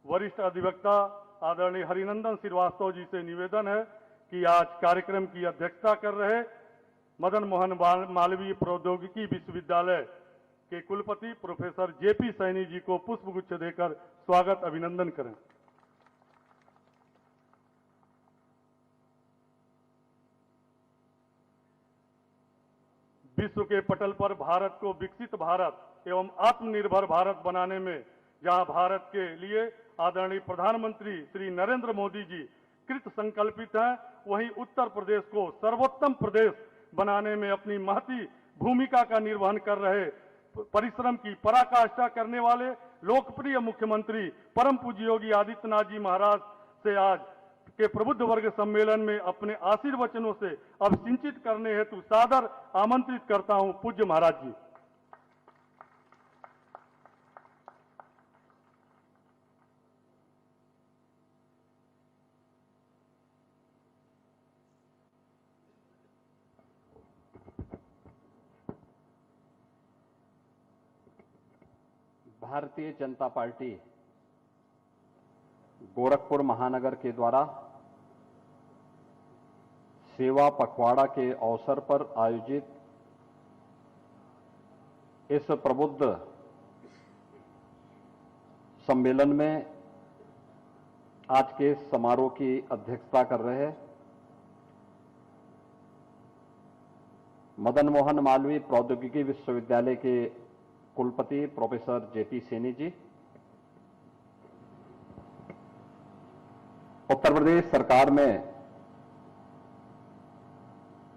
वरिष्ठ अधिवक्ता आदरणीय हरिनंदन श्रीवास्तव जी से निवेदन है कि आज कार्यक्रम की अध्यक्षता कर रहे मदन मोहन मालवीय प्रौद्योगिकी विश्वविद्यालय के कुलपति प्रोफेसर जेपी सैनी जी को पुष्पगुच्छ देकर स्वागत अभिनंदन करें। विश्व के पटल पर भारत को विकसित भारत एवं आत्मनिर्भर भारत बनाने में जहां भारत के लिए आदरणीय प्रधानमंत्री श्री नरेंद्र मोदी जी कृत संकल्पित हैं, वहीं उत्तर प्रदेश को सर्वोत्तम प्रदेश बनाने में अपनी महती भूमिका का निर्वहन कर रहे परिश्रम की पराकाष्ठा करने वाले लोकप्रिय मुख्यमंत्री परम पूज्य योगी आदित्यनाथ जी महाराज से आज के प्रबुद्ध वर्ग सम्मेलन में अपने आशीर्वचनों से अभिसिंचित करने हेतु सादर आमंत्रित करता हूं। पूज्य महाराज जी। भारतीय जनता पार्टी गोरखपुर महानगर के द्वारा सेवा पखवाड़ा के अवसर पर आयोजित इस प्रबुद्ध सम्मेलन में आज के समारोह की अध्यक्षता कर रहे मदन मोहन मालवीय प्रौद्योगिकी विश्वविद्यालय के कुलपति प्रोफेसर जेपी सैनी जी, उत्तर प्रदेश सरकार में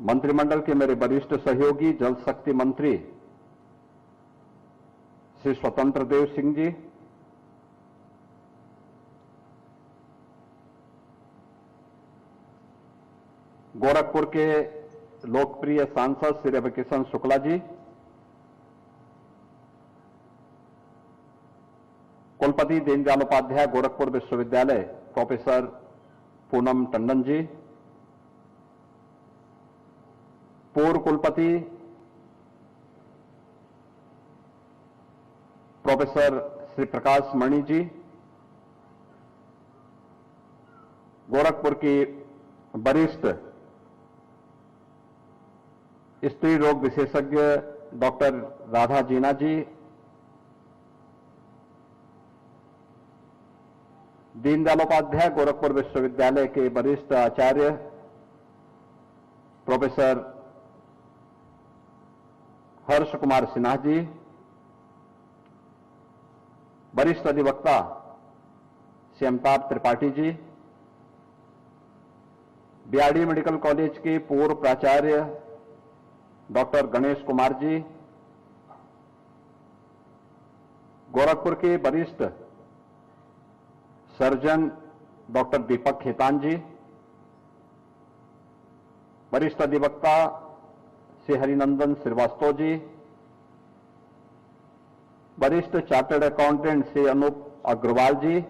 मंत्रिमंडल के मेरे वरिष्ठ सहयोगी जल शक्ति मंत्री श्री स्वतंत्र देव सिंह जी, गोरखपुर के लोकप्रिय सांसद श्री रविकिशन शुक्ला जी, कुलपति दीनदयाल उपाध्याय गोरखपुर विश्वविद्यालय प्रोफेसर पूनम टंडन जी, पूर्व कुलपति प्रोफेसर श्री प्रकाश मणि जी, गोरखपुर की वरिष्ठ स्त्री रोग विशेषज्ञ डॉक्टर राधा जीना जी, दीनदयाल उपाध्याय गोरखपुर विश्वविद्यालय के वरिष्ठ आचार्य प्रोफेसर हर्ष कुमार सिन्हा जी, वरिष्ठ अधिवक्ता Shri Amitabh Tripathi ji, BRD medical college के पूर्व प्राचार्य डॉक्टर गणेश कुमार जी, गोरखपुर के वरिष्ठ सर्जन डॉक्टर दीपक खेतान जी, वरिष्ठ अधिवक्ता श्री हरिनंदन श्रीवास्तव जी, वरिष्ठ chartered accountant Shri Anoop Agarwal ji,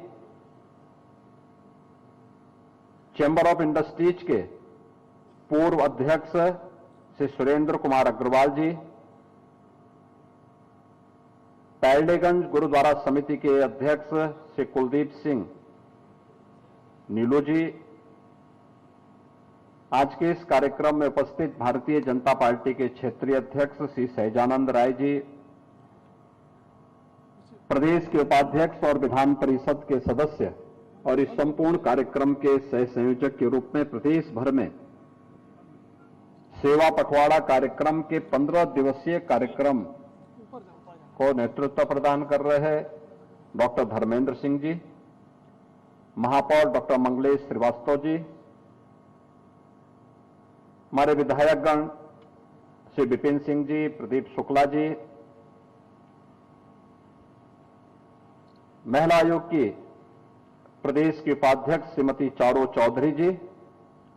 chamber of industries के पूर्व अध्यक्ष श्री सुरेंद्र कुमार अग्रवाल जी, पैरडेगंज गुरुद्वारा समिति के अध्यक्ष श्री कुलदीप सिंह नीलू जी, आज के इस कार्यक्रम में उपस्थित भारतीय जनता पार्टी के क्षेत्रीय अध्यक्ष श्री सहजानंद राय जी, प्रदेश के उपाध्यक्ष और विधान परिषद के सदस्य और इस संपूर्ण कार्यक्रम के सह संयोजक के रूप में प्रदेश भर में सेवा पखवाड़ा कार्यक्रम के 15 दिवसीय कार्यक्रम को नेतृत्व प्रदान कर रहे डॉक्टर धर्मेंद्र सिंह जी, महापौर डॉक्टर मंगलेश श्रीवास्तव जी, हमारे विधायकगण श्री विपिन सिंह जी, प्रदीप शुक्ला जी, महिला आयोग की प्रदेश की उपाध्यक्ष श्रीमती चारो चौधरी जी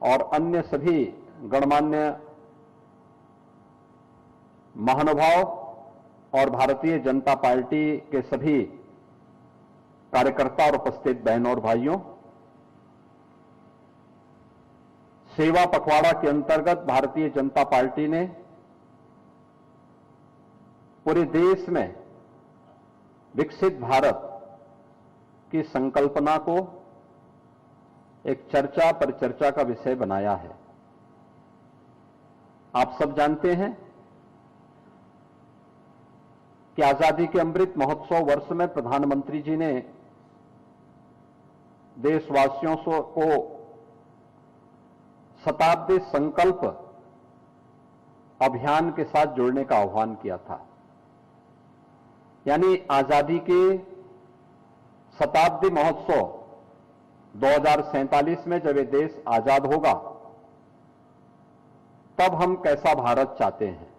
और अन्य सभी गणमान्य महानुभाव और भारतीय जनता पार्टी के सभी कार्यकर्ता और उपस्थित बहनों और भाइयों, सेवा पखवाड़ा के अंतर्गत भारतीय जनता पार्टी ने पूरे देश में विकसित भारत की संकल्पना को एक चर्चा पर चर्चा का विषय बनाया है। आप सब जानते हैं कि आजादी के अमृत महोत्सव वर्ष में प्रधानमंत्री जी ने देशवासियों को शताब्दी संकल्प अभियान के साथ जुड़ने का आह्वान किया था। यानी आजादी के शताब्दी महोत्सव 2047 में जब ये देश आजाद होगा तब हम कैसा भारत चाहते हैं,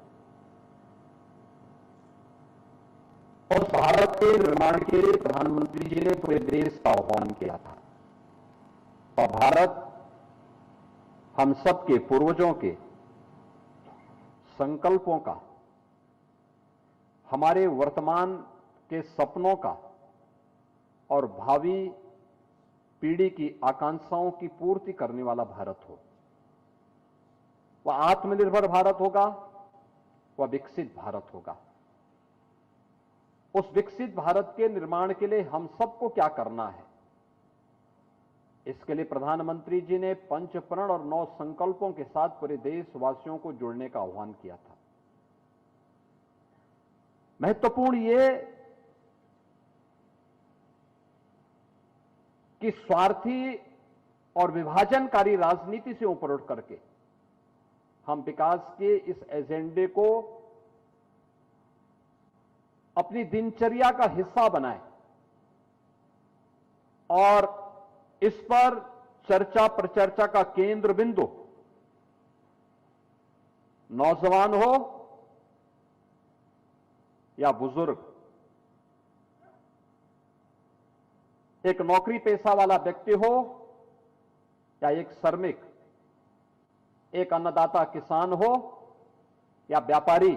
उस भारत के निर्माण के लिए प्रधानमंत्री जी ने पूरे देश का आह्वान किया था। और भारत हम सबके पूर्वजों के संकल्पों का, हमारे वर्तमान के सपनों का और भावी पीढ़ी की आकांक्षाओं की पूर्ति करने वाला भारत हो। वह आत्मनिर्भर भारत होगा, वह विकसित भारत होगा। उस विकसित भारत के निर्माण के लिए हम सबको क्या करना है, इसके लिए प्रधानमंत्री जी ने 5 प्रण और 9 संकल्पों के साथ पूरे देशवासियों को जुड़ने का आह्वान किया था। महत्वपूर्ण ये कि स्वार्थी और विभाजनकारी राजनीति से ऊपर उठ करके हम विकास के इस एजेंडे को अपनी दिनचर्या का हिस्सा बनाएं और इस पर चर्चा प्रचर्चा का केंद्र बिंदु नौजवान हो या बुजुर्ग, एक नौकरी पेशा वाला व्यक्ति हो या एक श्रमिक, एक अन्नदाता किसान हो या व्यापारी,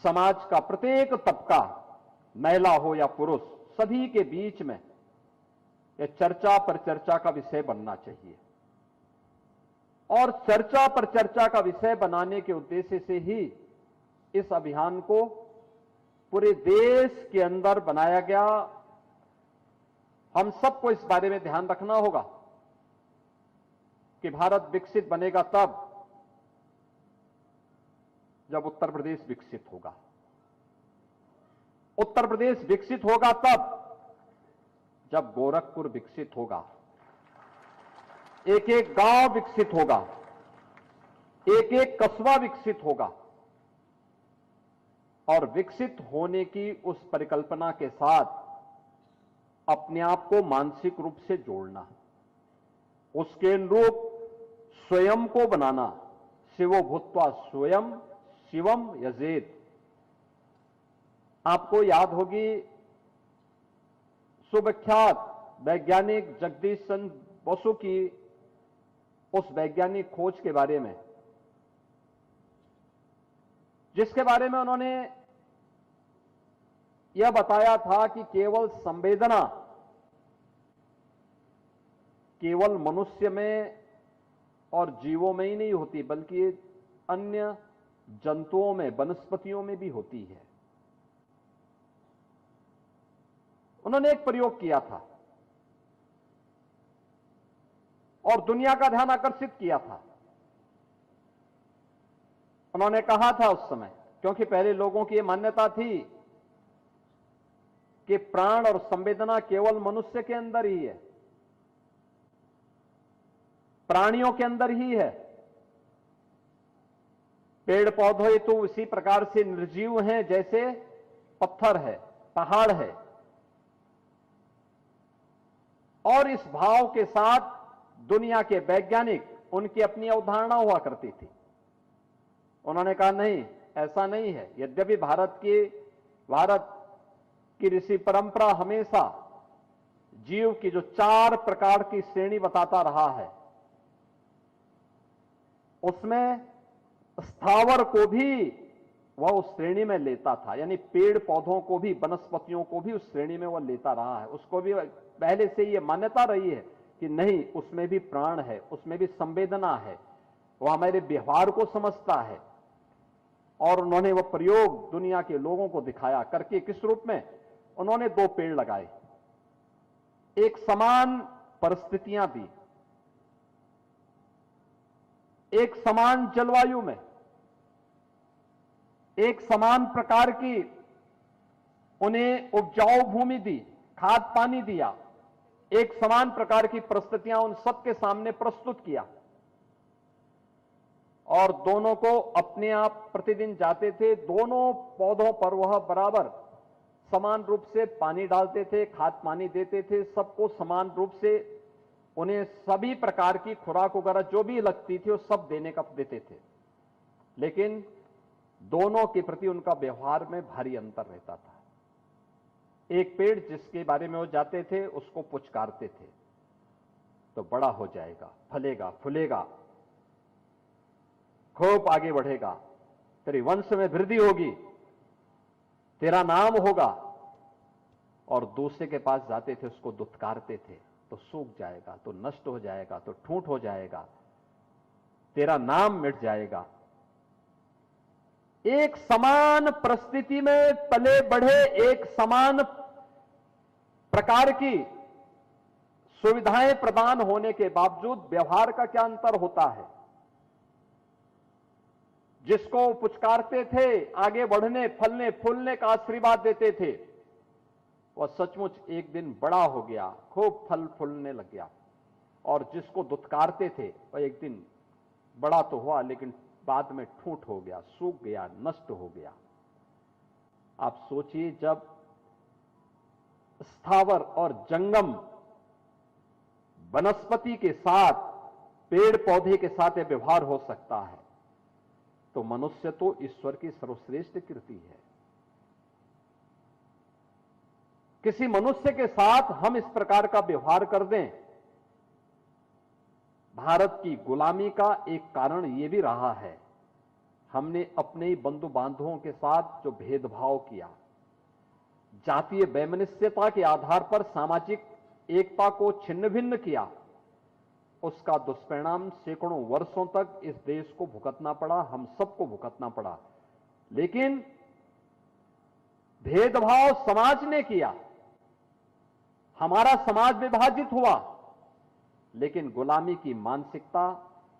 समाज का प्रत्येक तबका, महिला हो या पुरुष, सभी के बीच में यह चर्चा पर चर्चा का विषय बनना चाहिए। और चर्चा पर चर्चा का विषय बनाने के उद्देश्य से ही इस अभियान को पूरे देश के अंदर बनाया गया। हम सबको इस बारे में ध्यान रखना होगा कि भारत विकसित बनेगा तब जब उत्तर प्रदेश विकसित होगा। उत्तर प्रदेश विकसित होगा तब जब गोरखपुर विकसित होगा, एक एक गांव विकसित होगा, एक एक कस्बा विकसित होगा। और विकसित होने की उस परिकल्पना के साथ अपने आप को मानसिक रूप से जोड़ना, उसके अनुरूप स्वयं को बनाना। शिवो भूत्वा स्वयं शिवम यजेत। आपको याद होगी सुविख्यात वैज्ञानिक जगदीश चंद्र बसु की उस वैज्ञानिक खोज के बारे में, जिसके बारे में उन्होंने यह बताया था कि केवल संवेदना केवल मनुष्य में और जीवों में ही नहीं होती, बल्कि अन्य जंतुओं में, वनस्पतियों में भी होती है। उन्होंने एक प्रयोग किया था और दुनिया का ध्यान आकर्षित किया था। उन्होंने कहा था उस समय, क्योंकि पहले लोगों की यह मान्यता थी कि प्राण और संवेदना केवल मनुष्य के अंदर ही है, प्राणियों के अंदर ही है। पेड़ पौधे तो उसी प्रकार से निर्जीव हैं जैसे पत्थर है, पहाड़ है। और इस भाव के साथ दुनिया के वैज्ञानिक, उनकी अपनी अवधारणा हुआ करती थी। उन्होंने कहा नहीं, ऐसा नहीं है। यद्यपि भारत की ऋषि परंपरा हमेशा जीव की जो 4 प्रकार की श्रेणी बताता रहा है, उसमें स्थावर को भी वह उस श्रेणी में लेता था। यानी पेड़ पौधों को भी, वनस्पतियों को भी उस श्रेणी में वह लेता रहा है। उसको भी पहले से यह मान्यता रही है कि नहीं, उसमें भी प्राण है, उसमें भी संवेदना है, वह हमारे व्यवहार को समझता है। और उन्होंने वह प्रयोग दुनिया के लोगों को दिखाया करके किस रूप में? उन्होंने 2 पेड़ लगाए, एक समान परिस्थितियां दी, एक समान जलवायु में, एक समान प्रकार की उन्हें उपजाऊ भूमि दी, खाद पानी दिया, एक समान प्रकार की परिस्थितियां उन सबके सामने प्रस्तुत किया और दोनों को अपने आप प्रतिदिन जाते थे, दोनों पौधों पर वह बराबर समान रूप से पानी डालते थे, खाद पानी देते थे, सबको समान रूप से उन्हें सभी प्रकार की खुराक वगैरह जो भी लगती थी वो सब देते थे। लेकिन दोनों के प्रति उनका व्यवहार में भारी अंतर रहता था। एक पेड़ जिसके बारे में वो जाते थे उसको पुचकारते थे तो बड़ा हो जाएगा, फलेगा, फूलेगा, खूब आगे बढ़ेगा, तेरी वंश में वृद्धि होगी, तेरा नाम होगा। और दूसरे के पास जाते थे, उसको दुत्कारते थे तो सूख जाएगा, तो नष्ट हो जाएगा, तो ठूंठ हो जाएगा, तेरा नाम मिट जाएगा। एक समान परिस्थिति में पले बढ़े, एक समान प्रकार की सुविधाएं प्रदान होने के बावजूद व्यवहार का क्या अंतर होता है। जिसको पुचकारते थे, आगे बढ़ने, फलने फूलने का आशीर्वाद देते थे, वह सचमुच एक दिन बड़ा हो गया, खूब फल फूलने लग गया। और जिसको दुत्कारते थे वह एक दिन बड़ा तो हुआ लेकिन बाद में ठूंठ हो गया, सूख गया, नष्ट हो गया। आप सोचिए, जब स्थावर और जंगम वनस्पति के साथ, पेड़ पौधे के साथ यह व्यवहार हो सकता है तो मनुष्य तो ईश्वर की सर्वश्रेष्ठ कृति है। किसी मनुष्य के साथ हम इस प्रकार का व्यवहार कर दें, भारत की गुलामी का एक कारण यह भी रहा है, हमने अपने ही बंधु बांधवों के साथ जो भेदभाव किया, जातीय वैमनस्यता के आधार पर सामाजिक एकता को छिन्न भिन्न किया, उसका दुष्परिणाम सैकड़ों वर्षों तक इस देश को भुगतना पड़ा, हम सबको भुगतना पड़ा। लेकिन भेदभाव समाज ने किया, हमारा समाज विभाजित हुआ, लेकिन गुलामी की मानसिकता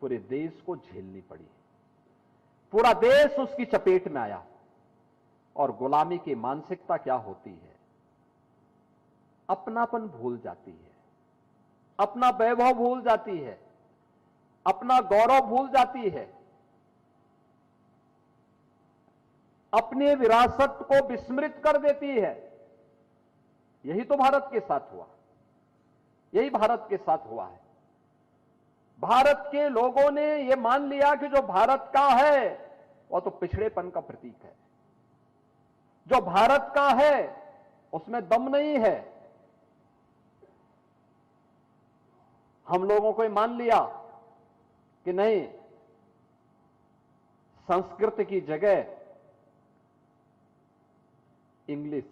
पूरे देश को झेलनी पड़ी। पूरा देश उसकी चपेट में आया। और गुलामी की मानसिकता क्या होती है? अपनापन भूल जाती है, अपना वैभव भूल जाती है, अपना गौरव भूल जाती है, अपने विरासत को विस्मृत कर देती है। यही तो भारत के साथ हुआ, यही भारत के साथ हुआ है। भारत के लोगों ने यह मान लिया कि जो भारत का है वह तो पिछड़ेपन का प्रतीक है, जो भारत का है उसमें दम नहीं है। हम लोगों को मान लिया कि नहीं, संस्कृत की जगह इंग्लिश,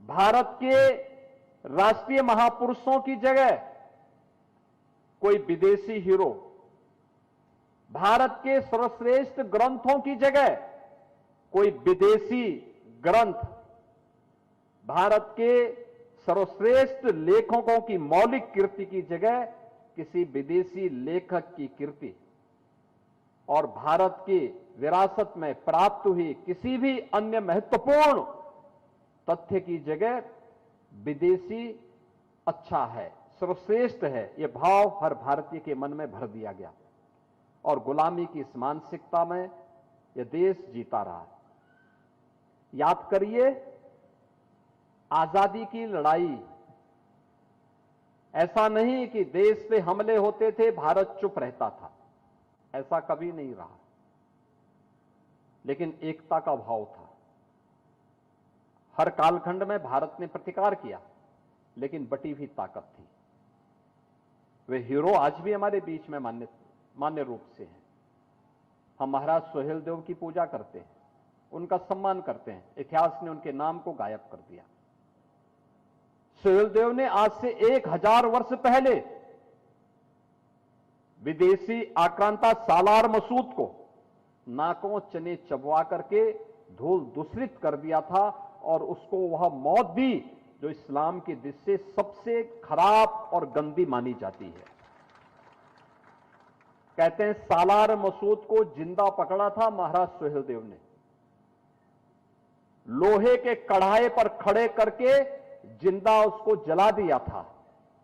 भारत के राष्ट्रीय महापुरुषों की जगह कोई विदेशी हीरो, भारत के सर्वश्रेष्ठ ग्रंथों की जगह कोई विदेशी ग्रंथ, भारत के सर्वश्रेष्ठ लेखकों की मौलिक कृति की जगह किसी विदेशी लेखक की कृति, और भारत की विरासत में प्राप्त हुई किसी भी अन्य महत्वपूर्ण तथ्य की जगह विदेशी अच्छा है, सर्वश्रेष्ठ है, यह भाव हर भारतीय के मन में भर दिया गया। और गुलामी की इस मानसिकता में यह देश जीता रहा है। याद करिए, आजादी की लड़ाई, ऐसा नहीं कि देश पे हमले होते थे भारत चुप रहता था, ऐसा कभी नहीं रहा। लेकिन एकता का भाव था। हर कालखंड में भारत ने प्रतिकार किया, लेकिन बटी हुई ताकत थी। वे हीरो आज भी हमारे बीच में मान्य रूप से हैं। हम महाराज सुहेलदेव की पूजा करते हैं, उनका सम्मान करते हैं। इतिहास ने उनके नाम को गायब कर दिया। सुहेलदेव ने आज से 1000 वर्ष पहले विदेशी आक्रांता सालार मसूद को नाकों चने चबवा करके धूल दूषित कर दिया था, और उसको वह मौत दी जो इस्लाम की दृष्टि से सबसे खराब और गंदी मानी जाती है। कहते हैं सालार मसूद को जिंदा पकड़ा था महाराज सुहेलदेव ने, लोहे के कढ़ाई पर खड़े करके जिंदा उसको जला दिया था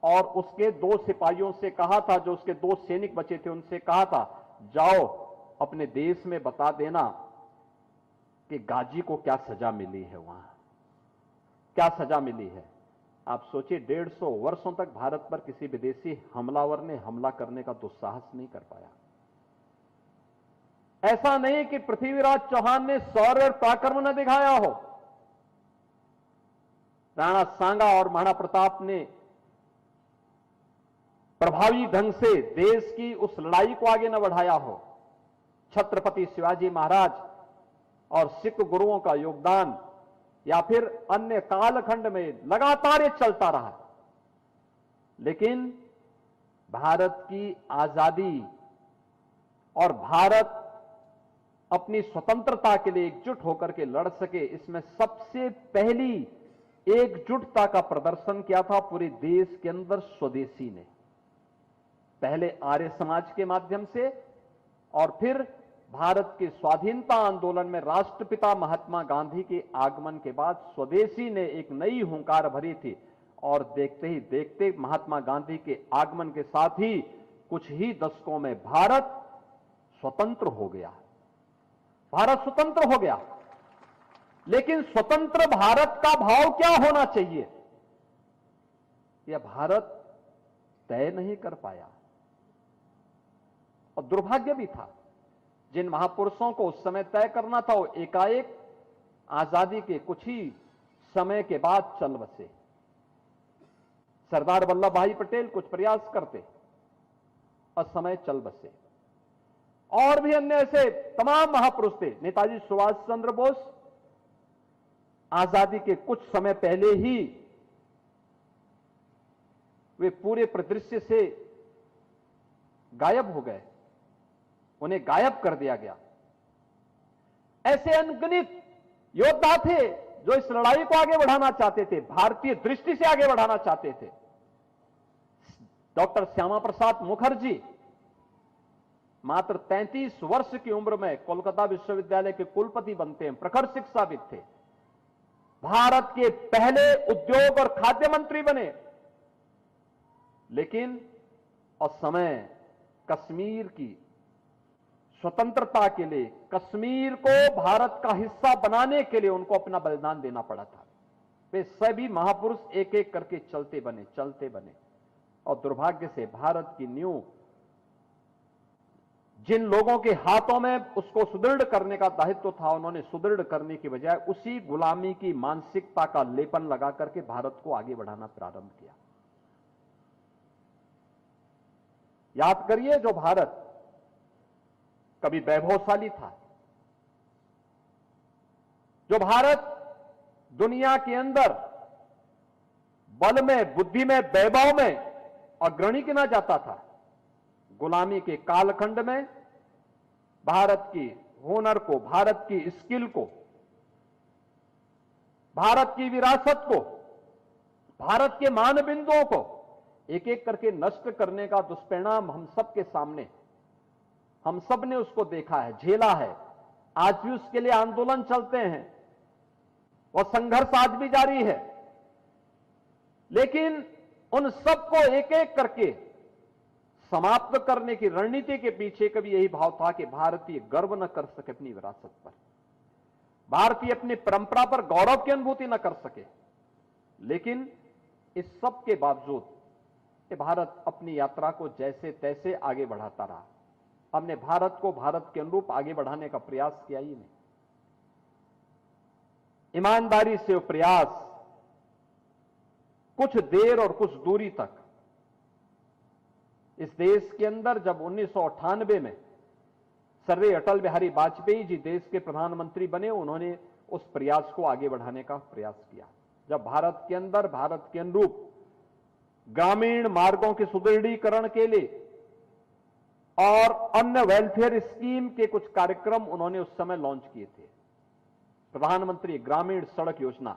और उसके 2 सिपाहियों से कहा था, जो उसके 2 सैनिक बचे थे उनसे कहा था, जाओ अपने देश में बता देना कि गाजी को क्या सजा मिली है, वहां क्या सजा मिली है। आप सोचिए 150 वर्षों तक भारत पर किसी विदेशी हमलावर ने हमला करने का दुस्साहस नहीं कर पाया। ऐसा नहीं कि पृथ्वीराज चौहान ने शौर्य और पराक्रम न दिखाया हो, राणा सांगा और महाराणा प्रताप ने प्रभावी ढंग से देश की उस लड़ाई को आगे न बढ़ाया हो, छत्रपति शिवाजी महाराज और सिख गुरुओं का योगदान या फिर अन्य कालखंड में लगातार ये चलता रहा। लेकिन भारत की आजादी और भारत अपनी स्वतंत्रता के लिए एकजुट होकर के लड़ सके, इसमें सबसे पहली एकजुटता का प्रदर्शन किया था पूरे देश के अंदर स्वदेशी ने। पहले आर्य समाज के माध्यम से और फिर भारत के स्वाधीनता आंदोलन में राष्ट्रपिता महात्मा गांधी के आगमन के बाद स्वदेशी ने एक नई हुंकार भरी थी और देखते ही देखते महात्मा गांधी के आगमन के साथ ही कुछ ही दशकों में भारत स्वतंत्र हो गया। भारत स्वतंत्र हो गया, लेकिन स्वतंत्र भारत का भाव क्या होना चाहिए, यह भारत तय नहीं कर पाया। और दुर्भाग्य भी था, जिन महापुरुषों को उस समय तय करना था वो एकाएक आजादी के कुछ ही समय के बाद चल बसे। सरदार वल्लभ भाई पटेल कुछ प्रयास करते और समय चल बसे, और भी अन्य ऐसे तमाम महापुरुष थे। नेताजी सुभाष चंद्र बोस आजादी के कुछ समय पहले ही वे पूरे परिदृश्य से गायब हो गए, उन्हें गायब कर दिया गया। ऐसे अनगिनत योद्धा थे जो इस लड़ाई को आगे बढ़ाना चाहते थे, भारतीय दृष्टि से आगे बढ़ाना चाहते थे। डॉक्टर श्यामा प्रसाद मुखर्जी मात्र 33 वर्ष की उम्र में कोलकाता विश्वविद्यालय के कुलपति बनते हैं, प्रखर शिक्षाविद थे, भारत के पहले उद्योग और खाद्य मंत्री बने। लेकिन उस समय कश्मीर की स्वतंत्रता के लिए, कश्मीर को भारत का हिस्सा बनाने के लिए उनको अपना बलिदान देना पड़ा था। वे सभी महापुरुष एक एक करके चलते बने और दुर्भाग्य से भारत की नींव जिन लोगों के हाथों में उसको सुदृढ़ करने का दायित्व था, उन्होंने सुदृढ़ करने की बजाय उसी गुलामी की मानसिकता का लेपन लगा करके भारत को आगे बढ़ाना प्रारंभ किया। याद करिए, जो भारत कभी वैभवशाली था, जो भारत दुनिया के अंदर बल में, बुद्धि में, वैभव में अग्रणी गिना जाता था, गुलामी के कालखंड में भारत की हुनर को, भारत की स्किल को, भारत की विरासत को, भारत के मानबिंदुओं को एक एक करके नष्ट करने का दुष्परिणाम हम सबके सामने, हम सब ने उसको देखा है, झेला है। आज भी उसके लिए आंदोलन चलते हैं और संघर्ष आज भी जारी है। लेकिन उन सबको एक एक करके समाप्त करने की रणनीति के पीछे कभी यही भाव था कि भारतीय गर्व न कर सके अपनी विरासत पर, भारतीय अपनी परंपरा पर गौरव की अनुभूति न कर सके। लेकिन इस सब के बावजूद कि भारत अपनी यात्रा को जैसे तैसे आगे बढ़ाता रहा, हमने भारत को भारत के अनुरूप आगे बढ़ाने का प्रयास किया ही नहीं। ईमानदारी से वो प्रयास कुछ देर और कुछ दूरी तक इस देश के अंदर, जब 1998 में सर्वे अटल बिहारी वाजपेयी जी देश के प्रधानमंत्री बने, उन्होंने उस प्रयास को आगे बढ़ाने का प्रयास किया। जब भारत के अंदर भारत के अनुरूप ग्रामीण मार्गों के सुदृढ़ीकरण के लिए और अन्य वेलफेयर स्कीम के कुछ कार्यक्रम उन्होंने उस समय लॉन्च किए थे। प्रधानमंत्री ग्रामीण सड़क योजना,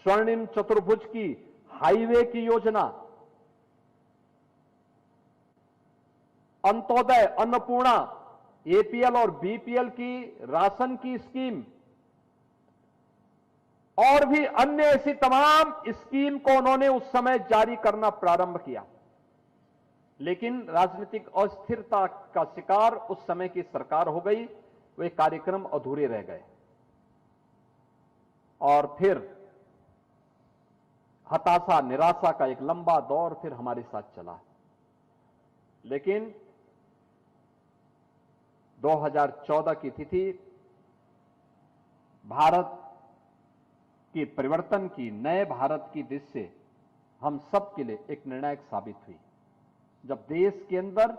स्वर्णिम चतुर्भुज की हाईवे की योजना, अंत्योदय, अन्नपूर्णा, एपीएल और बीपीएल की राशन की स्कीम और भी अन्य ऐसी तमाम स्कीम को उन्होंने उस समय जारी करना प्रारंभ किया। लेकिन राजनीतिक अस्थिरता का शिकार उस समय की सरकार हो गई, वे कार्यक्रम अधूरे रह गए और फिर हताशा, निराशा का एक लंबा दौर फिर हमारे साथ चला। लेकिन 2014 की तिथि भारत की परिवर्तन की, नए भारत की दिशा से हम सब के लिए एक निर्णायक साबित हुई, जब देश के अंदर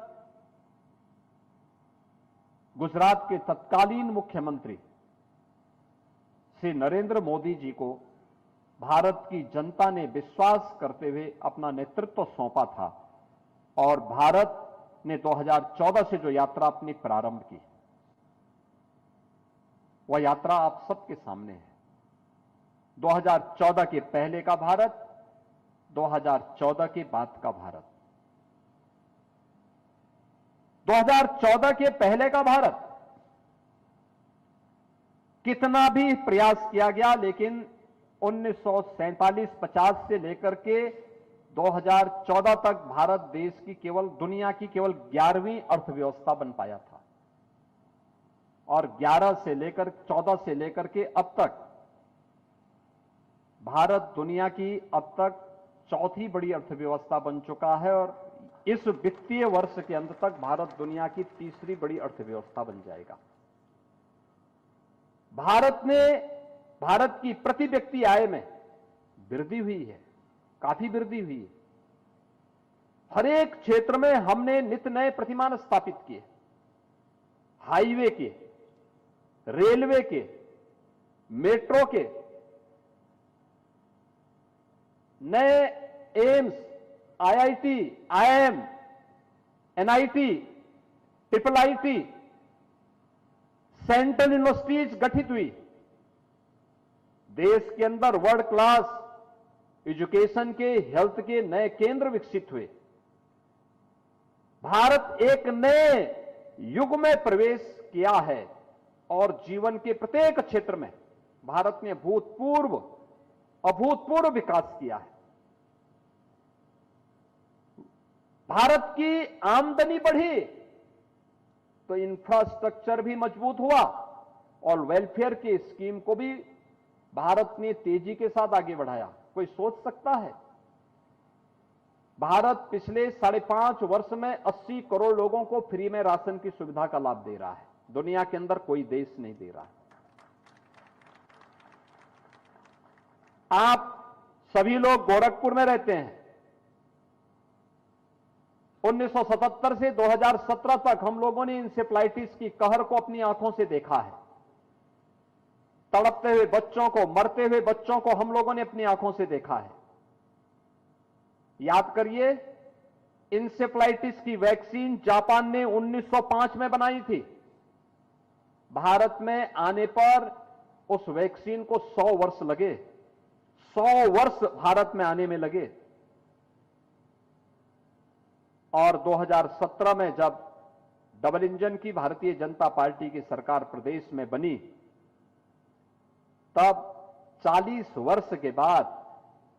गुजरात के तत्कालीन मुख्यमंत्री श्री नरेंद्र मोदी जी को भारत की जनता ने विश्वास करते हुए अपना नेतृत्व सौंपा था और भारत ने 2014 से जो यात्रा अपनी प्रारंभ की, वह यात्रा आप सबके सामने है। 2014 के पहले का भारत, 2014 के बाद का भारत। 2014 के पहले का भारत कितना भी प्रयास किया गया, लेकिन 1947-50 से लेकर के 2014 तक भारत देश की केवल, दुनिया की केवल 11वीं अर्थव्यवस्था बन पाया था और 14 से लेकर के अब तक भारत दुनिया की अब तक चौथी बड़ी अर्थव्यवस्था बन चुका है और इस वित्तीय वर्ष के अंत तक भारत दुनिया की तीसरी बड़ी अर्थव्यवस्था बन जाएगा। भारत की प्रति व्यक्ति आय में वृद्धि हुई है, काफी वृद्धि हुई है। हर एक क्षेत्र में हमने नित नए प्रतिमान स्थापित किए, हाईवे के, रेलवे के, मेट्रो के, नए AIIMS, IIT, IIM, NIT, triple IT, central universities गठित हुई। देश के अंदर वर्ल्ड क्लास एजुकेशन के, हेल्थ के नए केंद्र विकसित हुए। भारत एक नए युग में प्रवेश किया है और जीवन के प्रत्येक क्षेत्र में भारत ने अभूतपूर्व विकास किया है। भारत की आमदनी बढ़ी तो इंफ्रास्ट्रक्चर भी मजबूत हुआ और वेलफेयर की स्कीम को भी भारत ने तेजी के साथ आगे बढ़ाया। कोई सोच सकता है भारत पिछले 5.5 वर्ष में 80 करोड़ लोगों को फ्री में राशन की सुविधा का लाभ दे रहा है, दुनिया के अंदर कोई देश नहीं दे रहा है। आप सभी लोग गोरखपुर में रहते हैं। 1977 से 2017 तक हम लोगों ने इंसेफ्लाइटिस की कहर को अपनी आंखों से देखा है। तड़पते हुए बच्चों को, मरते हुए बच्चों को हम लोगों ने अपनी आंखों से देखा है। याद करिए, इंसेफ्लाइटिस की वैक्सीन जापान ने 1905 में बनाई थी। भारत में आने पर उस वैक्सीन को 100 वर्ष लगे। 100 वर्ष भारत में आने में लगे और 2017 में जब डबल इंजन की भारतीय जनता पार्टी की सरकार प्रदेश में बनी, तब 40 वर्ष के बाद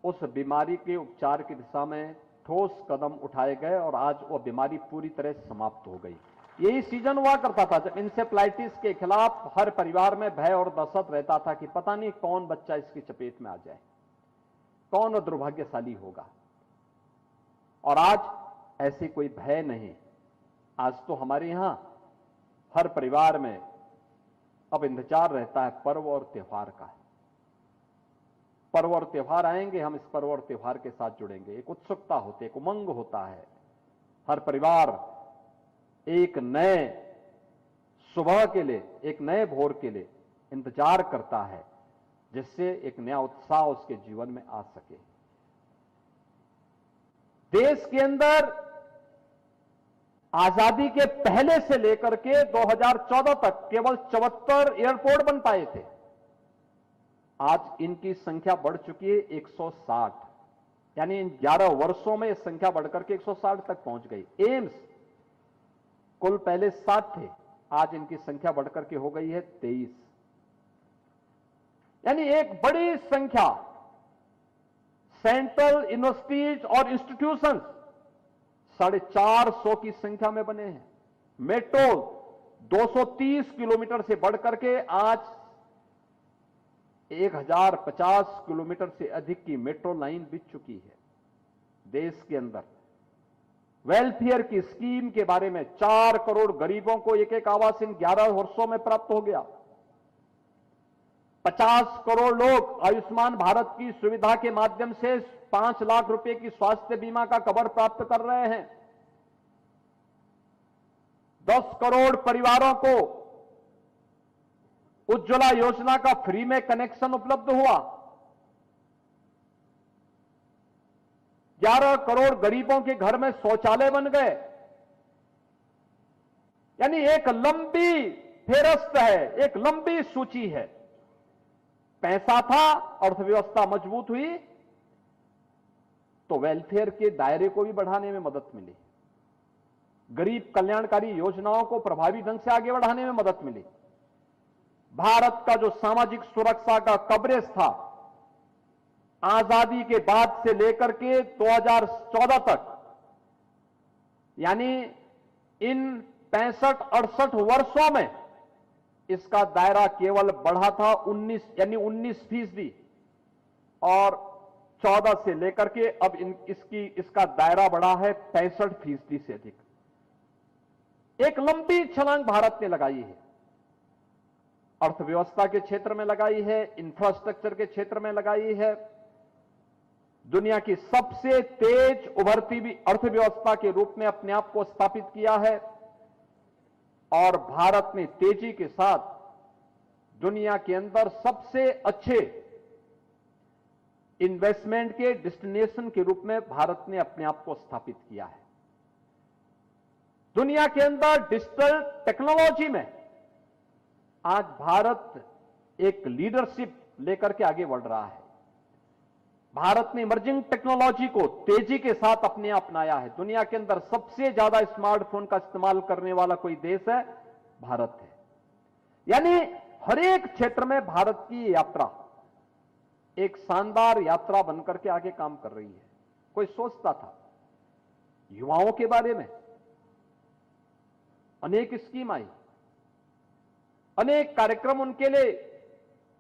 उस बीमारी के उपचार की दिशा में ठोस कदम उठाए गए और आज वह बीमारी पूरी तरह समाप्त हो गई। यही सीजन हुआ करता था जब इंसेफ्लाइटिस के खिलाफ हर परिवार में भय और दहशत रहता था कि पता नहीं कौन बच्चा इसकी चपेट में आ जाए, कौन दुर्भाग्यशाली होगा। और आज ऐसी कोई भय नहीं। आज तो हमारे यहां हर परिवार में अब इंतजार रहता है पर्व और त्योहार का। पर्व और त्योहार आएंगे, हम इस पर्व और त्योहार के साथ जुड़ेंगे। एक उत्सुकता होती है, एक उमंग होता है। हर परिवार एक नए सुबह के लिए, एक नए भोर के लिए इंतजार करता है, जिससे एक नया उत्साह उसके जीवन में आ सके। देश के अंदर आजादी के पहले से लेकर के 2014 तक केवल 74 एयरपोर्ट बन पाए थे। आज इनकी संख्या बढ़ चुकी है 160, यानी इन 11 वर्षों में संख्या बढ़कर के 160 तक पहुंच गई। एम्स कुल पहले 7 थे, आज इनकी संख्या बढ़कर के हो गई है 23, यानी एक बड़ी संख्या सेंट्रल यूनिवर्सिटीज और इंस्टीट्यूशंस 450 की संख्या में बने हैं। मेट्रो 230 किलोमीटर से बढ़कर के आज 1050 किलोमीटर से अधिक की मेट्रो लाइन बिछ चुकी है देश के अंदर। वेलफेयर की स्कीम के बारे में 4 करोड़ गरीबों को एक आवास इन 11 वर्षों में प्राप्त हो गया। 50 करोड़ लोग आयुष्मान भारत की सुविधा के माध्यम से 5 लाख रुपए की स्वास्थ्य बीमा का कवर प्राप्त कर रहे हैं। 10 करोड़ परिवारों को उज्ज्वला योजना का फ्री में कनेक्शन उपलब्ध हुआ। 11 करोड़ गरीबों के घर में शौचालय बन गए। यानी एक लंबी फेहरिस्त है, एक लंबी सूची है। पैसा था, अर्थव्यवस्था मजबूत हुई तो वेलफेयर के दायरे को भी बढ़ाने में मदद मिली, गरीब कल्याणकारी योजनाओं को प्रभावी ढंग से आगे बढ़ाने में मदद मिली। भारत का जो सामाजिक सुरक्षा का कवरेज था, आजादी के बाद से लेकर के 2014 तक, यानी इन 65-68 वर्षों में इसका दायरा केवल बढ़ा था 19% और 14 से लेकर के अब इसका दायरा बढ़ा है 65% से अधिक। एक लंबी छलांग भारत ने लगाई है, अर्थव्यवस्था के क्षेत्र में लगाई है, इंफ्रास्ट्रक्चर के क्षेत्र में लगाई है। दुनिया की सबसे तेज उभरती हुई अर्थव्यवस्था के रूप में अपने आप को स्थापित किया है और भारत ने तेजी के साथ दुनिया के अंदर सबसे अच्छे इन्वेस्टमेंट के डेस्टिनेशन के रूप में भारत ने अपने आप को स्थापित किया है। दुनिया के अंदर डिजिटल टेक्नोलॉजी में आज भारत एक लीडरशिप लेकर के आगे बढ़ रहा है। भारत ने इमर्जिंग टेक्नोलॉजी को तेजी के साथ अपने अपनाया है। दुनिया के अंदर सबसे ज्यादा स्मार्टफोन का इस्तेमाल करने वाला कोई देश है, भारत है। यानी हर एक क्षेत्र में भारत की यात्रा एक शानदार यात्रा बनकर के आगे काम कर रही है। कोई सोचता था युवाओं के बारे में, अनेक स्कीम आई, अनेक कार्यक्रम उनके लिए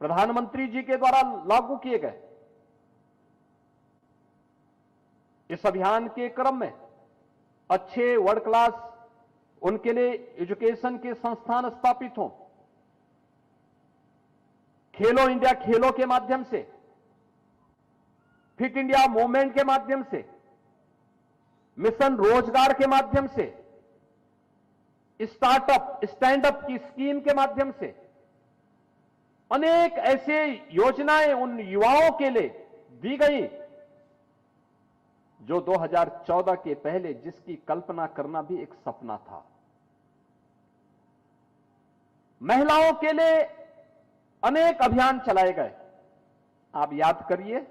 प्रधानमंत्री जी के द्वारा लागू किए गए। इस अभियान के क्रम में अच्छे वर्ल्ड क्लास उनके लिए एजुकेशन के संस्थान स्थापित हों। खेलो इंडिया खेलों के माध्यम से, फिट इंडिया मूवमेंट के माध्यम से, मिशन रोजगार के माध्यम से, स्टार्टअप स्टैंडअप की स्कीम के माध्यम से अनेक ऐसे योजनाएं उन युवाओं के लिए दी गई जो 2014 के पहले जिसकी कल्पना करना भी एक सपना था। महिलाओं के लिए अनेक अभियान चलाए गए। आप याद करिए,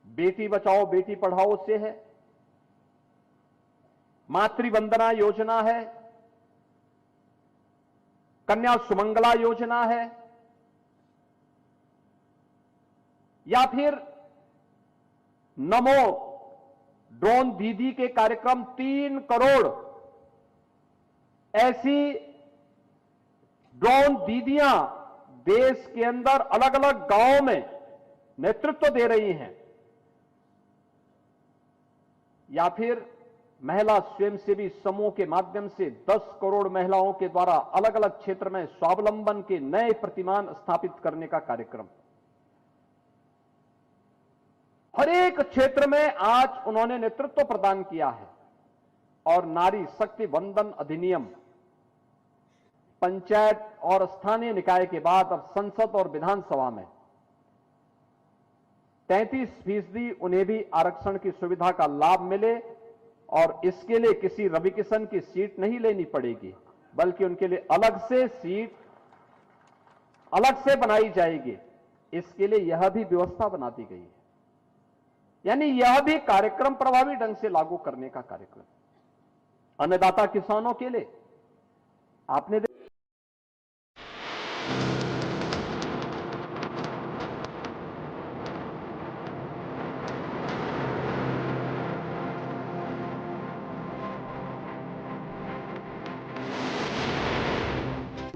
बेटी बचाओ बेटी पढ़ाओ से है, मातृवंदना योजना है, कन्या सुमंगला योजना है, या फिर नमो ड्रोन दीदी के कार्यक्रम। 3 करोड़ ऐसी ड्रोन दीदियां देश के अंदर अलग अलग गांवों में नेतृत्व दे रही हैं। या फिर महिला स्वयंसेवी समूह के माध्यम से 10 करोड़ महिलाओं के द्वारा अलग अलग क्षेत्र में स्वावलंबन के नए प्रतिमान स्थापित करने का कार्यक्रम। हर एक क्षेत्र में आज उन्होंने नेतृत्व प्रदान किया है। और नारी शक्ति वंदन अधिनियम पंचायत और स्थानीय निकाय के बाद अब संसद और विधानसभा में 33% उन्हें भी आरक्षण की सुविधा का लाभ मिले और इसके लिए किसी रवि किशन की सीट नहीं लेनी पड़ेगी, बल्कि उनके लिए अलग से सीट अलग से बनाई जाएगी, इसके लिए यह भी व्यवस्था बना दी गई है। यानी यह भी कार्यक्रम प्रभावी ढंग से लागू करने का कार्यक्रम। अन्नदाता किसानों के लिए आपने